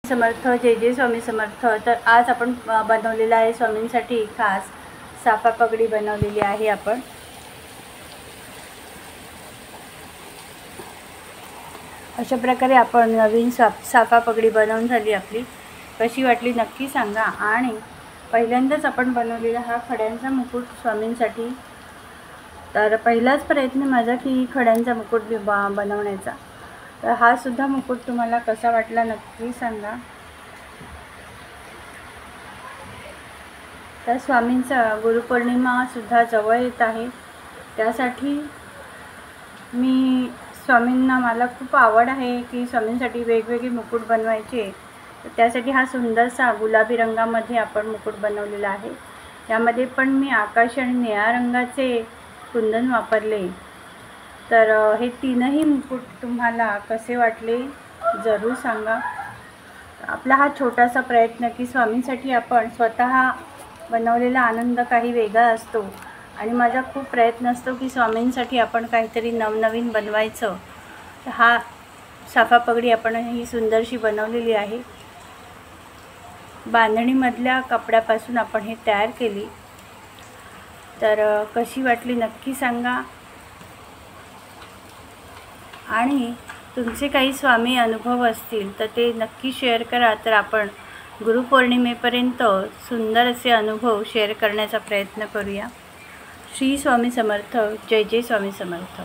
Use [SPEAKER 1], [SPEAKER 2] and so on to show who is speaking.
[SPEAKER 1] समर्थ, जय जय स्वामी समर्थ। तर आज आपण बनवलेला आहे स्वामींसाठी खास साफा पगडी बनवलेली आहे आपण। अशा प्रकारे आपण नवीन साफा पगडी बनवून झाली आपली। कशी वाटली नक्की सांगा। आणि पहिल्यांदाच आपण बनवलेला हा खड्यांचा मुकुट स्वामींसाठी। तर पहिलाच प्रयत्न माझा की खड्यांचा मुकुट बनवण्याचा। तर हा सुद्धा मुकुट तुम्हाला कसा वाटला नक्की सांगा। तर स्वामींचा गुरुपौर्णिमा सुद्धा जवळ येत आहे, त्यासाठी मी स्वामींना मला खूप आवड आहे की स्वामींसाठी वेगवेगळे मुकुट बनवायचे। तर त्यासाठी हा सुंदरसा गुलाबी रंगामध्ये आपण मुकुट बनवलेला आहे। यामध्ये पण मी आकाशी आणि निळ्या रंगाचे कुंदन वापरले। तर हे तीनही मुकुट तुम्हाला कसे वाटले जरूर सांगा। आपला हा छोटासा प्रयत्न की स्वामींसाठी आपण स्वतः बनवलेला आनंद काही वेगळा असतो आणि माझा खूप प्रयत्न असतो की स्वामींसाठी आपण काहीतरी नवनवीन बनवायचं। तर हा साफा पगडी आपण ही सुंदरशी बनवलेली आहे। बांधणीमधल्या कपड्यापासून आपण हे तयार केली। तर कशी वाटली नक्की सांगा। आणि तुमचे काही स्वामी अनुभव असतील तर ते नक्की शेअर करा। तर आपण गुरुपौर्णिमेपर्यंत सुंदर असे अनुभव शेअर करण्याचा प्रयत्न करूया। श्री स्वामी समर्थ, जय जय स्वामी समर्थ।